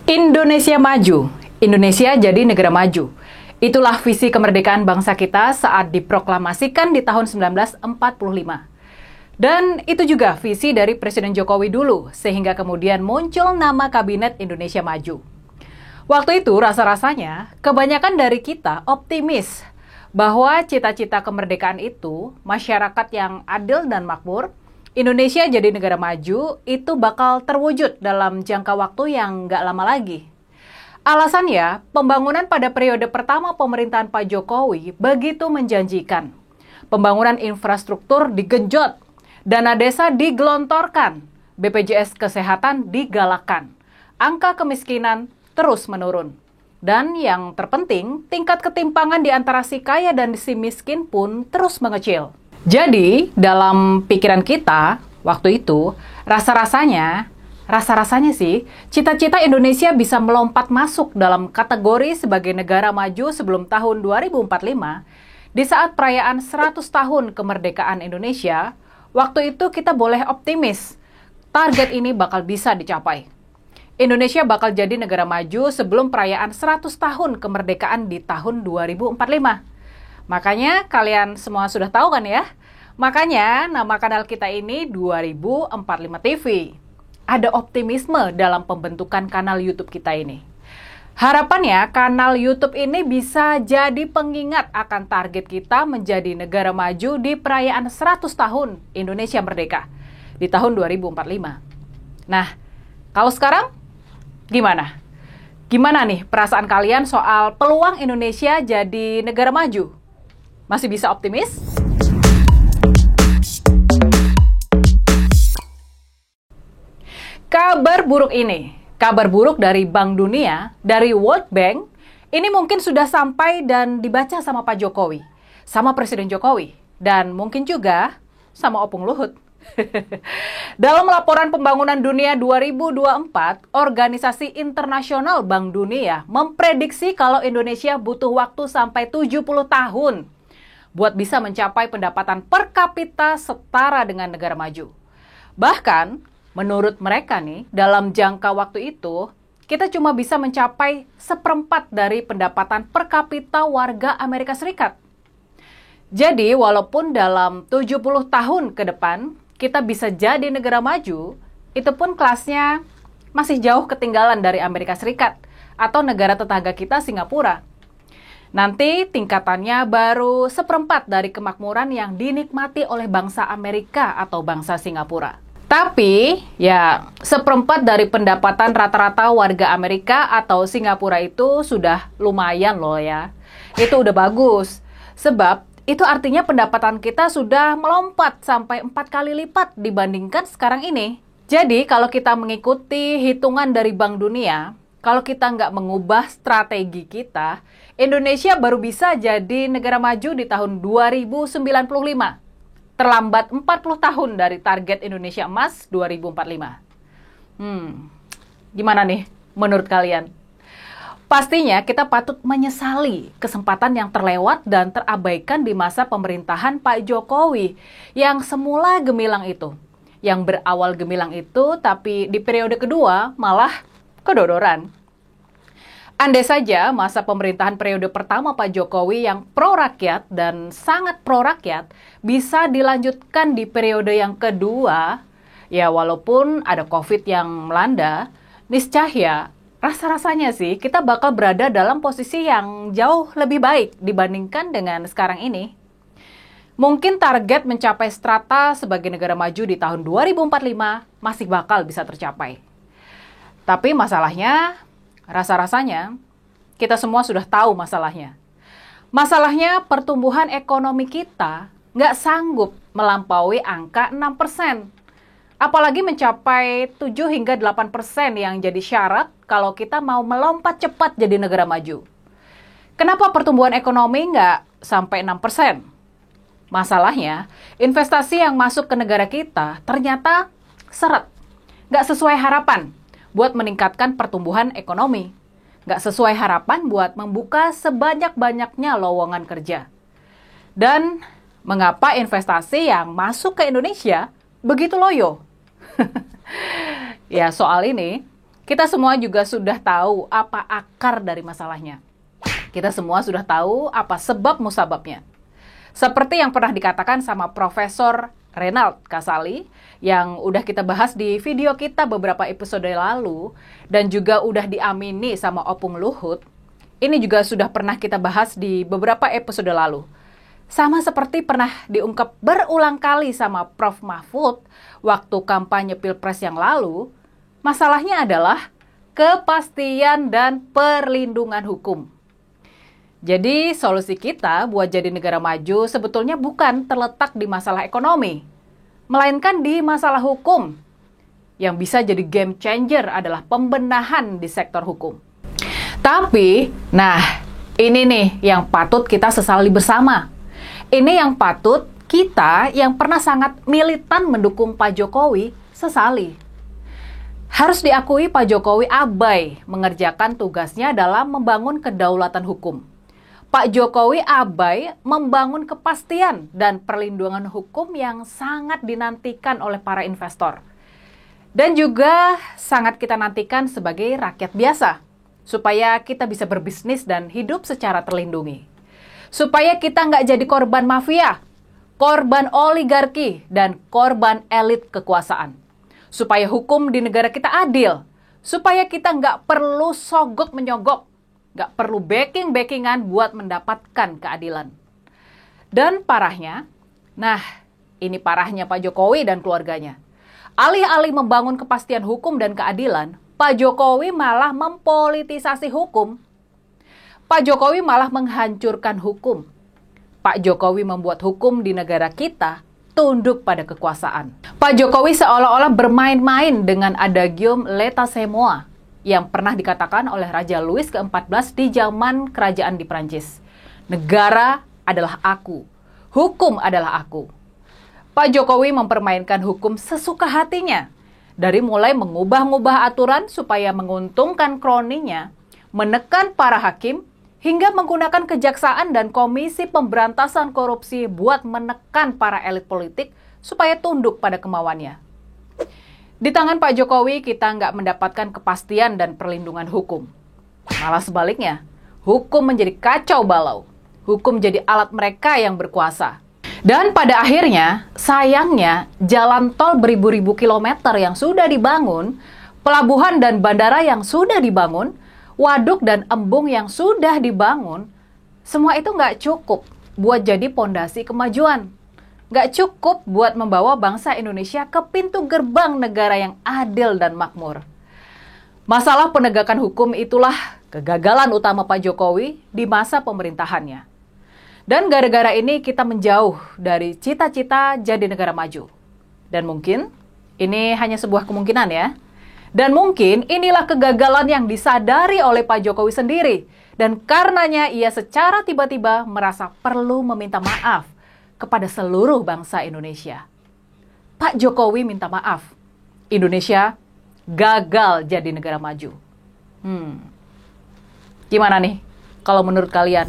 Indonesia maju, Indonesia jadi negara maju. Itulah visi kemerdekaan bangsa kita saat diproklamasikan di tahun 1945. Dan itu juga visi dari Presiden Jokowi dulu, sehingga kemudian muncul nama Kabinet Indonesia Maju. Waktu itu rasa-rasanya kebanyakan dari kita optimis bahwa cita-cita kemerdekaan itu, masyarakat yang adil dan makmur, Indonesia jadi negara maju, itu bakal terwujud dalam jangka waktu yang nggak lama lagi. Alasannya, pembangunan pada periode pertama pemerintahan Pak Jokowi begitu menjanjikan. Pembangunan infrastruktur digenjot, dana desa digelontorkan, BPJS Kesehatan digalakkan, angka kemiskinan terus menurun. Dan yang terpenting, tingkat ketimpangan di antara si kaya dan si miskin pun terus mengecil. Jadi, dalam pikiran kita, waktu itu, rasa-rasanya sih, cita-cita Indonesia bisa melompat masuk dalam kategori sebagai negara maju sebelum tahun 2045, di saat perayaan 100 tahun kemerdekaan Indonesia, waktu itu kita boleh optimis, target ini bakal bisa dicapai. Indonesia bakal jadi negara maju sebelum perayaan 100 tahun kemerdekaan di tahun 2045. Makanya kalian semua sudah tahu kan ya? Makanya nama kanal kita ini 2045 TV. Ada optimisme dalam pembentukan kanal YouTube kita ini. Harapannya kanal YouTube ini bisa jadi pengingat akan target kita menjadi negara maju di perayaan 100 tahun Indonesia Merdeka di tahun 2045. Nah, kalau sekarang gimana? Gimana nih perasaan kalian soal peluang Indonesia jadi negara maju? Masih bisa optimis? Kabar buruk dari Bank Dunia, dari World Bank, ini mungkin sudah sampai dan dibaca sama Pak Jokowi, sama Presiden Jokowi, dan mungkin juga sama Opung Luhut. Dalam laporan pembangunan dunia 2024, Organisasi Internasional Bank Dunia memprediksi kalau Indonesia butuh waktu sampai 70 tahun buat bisa mencapai pendapatan per kapita setara dengan negara maju. Bahkan, menurut mereka nih, dalam jangka waktu itu, kita cuma bisa mencapai 1/4 dari pendapatan per kapita warga Amerika Serikat. Jadi, walaupun dalam 70 tahun ke depan, kita bisa jadi negara maju, itu pun kelasnya masih jauh ketinggalan dari Amerika Serikat atau negara tetangga kita Singapura. Nanti tingkatannya baru 1/4 dari kemakmuran yang dinikmati oleh bangsa Amerika atau bangsa Singapura. Tapi, ya 1/4 dari pendapatan rata-rata warga Amerika atau Singapura itu sudah lumayan loh ya. Itu udah bagus. Sebab, itu artinya pendapatan kita sudah melompat sampai 4 kali lipat dibandingkan sekarang ini. Jadi, kalau kita mengikuti hitungan dari Bank Dunia, kalau kita nggak mengubah strategi kita, Indonesia baru bisa jadi negara maju di tahun 2095. Terlambat 40 tahun dari target Indonesia Emas 2045. Gimana nih menurut kalian? Pastinya kita patut menyesali kesempatan yang terlewat dan terabaikan di masa pemerintahan Pak Jokowi yang semula gemilang itu. Yang berawal gemilang itu, tapi di periode kedua malah kedodoran. Andai saja masa pemerintahan periode pertama Pak Jokowi yang pro-rakyat dan sangat pro-rakyat bisa dilanjutkan di periode yang kedua, ya walaupun ada COVID yang melanda, niscaya rasa-rasanya sih kita bakal berada dalam posisi yang jauh lebih baik dibandingkan dengan sekarang ini. Mungkin target mencapai strata sebagai negara maju di tahun 2045 masih bakal bisa tercapai. Tapi masalahnya, rasa-rasanya, kita semua sudah tahu masalahnya. Masalahnya pertumbuhan ekonomi kita nggak sanggup melampaui angka 6%. Apalagi mencapai 7 hingga 8% yang jadi syarat kalau kita mau melompat cepat jadi negara maju. Kenapa pertumbuhan ekonomi nggak sampai 6%? Masalahnya, investasi yang masuk ke negara kita ternyata seret. Nggak sesuai harapan buat meningkatkan pertumbuhan ekonomi. Nggak sesuai harapan buat membuka sebanyak-banyaknya lowongan kerja. Dan mengapa investasi yang masuk ke Indonesia begitu loyo? Ya, soal ini Kita semua juga sudah tahu apa akar dari masalahnya. Kita semua sudah tahu apa sebab musababnya. Seperti yang pernah dikatakan sama Profesor Renald Kasali, yang udah kita bahas di video kita beberapa episode lalu, dan juga udah diamini sama Opung Luhut. Ini juga sudah pernah kita bahas di beberapa episode lalu. Sama seperti pernah diungkap berulang kali sama Prof. Mahfud waktu kampanye Pilpres yang lalu, masalahnya adalah kepastian dan perlindungan hukum. Jadi solusi kita buat jadi negara maju sebetulnya bukan terletak di masalah ekonomi, melainkan di masalah hukum. Yang bisa jadi game changer adalah pembenahan di sektor hukum. Tapi, ini nih yang patut kita sesali bersama. Ini yang patut kita yang pernah sangat militan mendukung Pak Jokowi sesali. Harus diakui Pak Jokowi abai mengerjakan tugasnya dalam membangun kedaulatan hukum. Pak Jokowi abai membangun kepastian dan perlindungan hukum yang sangat dinantikan oleh para investor. Dan juga sangat kita nantikan sebagai rakyat biasa, supaya kita bisa berbisnis dan hidup secara terlindungi. Supaya kita nggak jadi korban mafia, korban oligarki, dan korban elit kekuasaan. Supaya hukum di negara kita adil, supaya kita nggak perlu sogok-menyogok, nggak perlu backing-backingan buat mendapatkan keadilan. Dan parahnya, ini parahnya Pak Jokowi dan keluarganya. Alih-alih membangun kepastian hukum dan keadilan, Pak Jokowi malah mempolitisasi hukum. Pak Jokowi malah menghancurkan hukum. Pak Jokowi membuat hukum di negara kita tunduk pada kekuasaan. Pak Jokowi seolah-olah bermain-main dengan adagium l'état c'est moi yang pernah dikatakan oleh Raja Louis ke-14 di zaman kerajaan di Prancis. Negara adalah aku, hukum adalah aku. Pak Jokowi mempermainkan hukum sesuka hatinya, dari mulai mengubah-ubah aturan supaya menguntungkan kroninya, menekan para hakim, hingga menggunakan kejaksaan dan komisi pemberantasan korupsi buat menekan para elit politik supaya tunduk pada kemauannya. Di tangan Pak Jokowi kita nggak mendapatkan kepastian dan perlindungan hukum. Malah sebaliknya, hukum menjadi kacau balau. Hukum jadi alat mereka yang berkuasa. Dan pada akhirnya, sayangnya, jalan tol beribu-ribu kilometer yang sudah dibangun, pelabuhan dan bandara yang sudah dibangun, waduk dan embung yang sudah dibangun, semua itu nggak cukup buat jadi pondasi kemajuan. Nggak cukup buat membawa bangsa Indonesia ke pintu gerbang negara yang adil dan makmur. Masalah penegakan hukum itulah kegagalan utama Pak Jokowi di masa pemerintahannya. Dan gara-gara ini kita menjauh dari cita-cita jadi negara maju. Dan mungkin ini hanya sebuah kemungkinan ya. Dan mungkin inilah kegagalan yang disadari oleh Pak Jokowi sendiri. Dan karenanya ia secara tiba-tiba merasa perlu meminta maaf kepada seluruh bangsa Indonesia. Pak Jokowi minta maaf. Indonesia gagal jadi negara maju. Gimana nih kalau menurut kalian?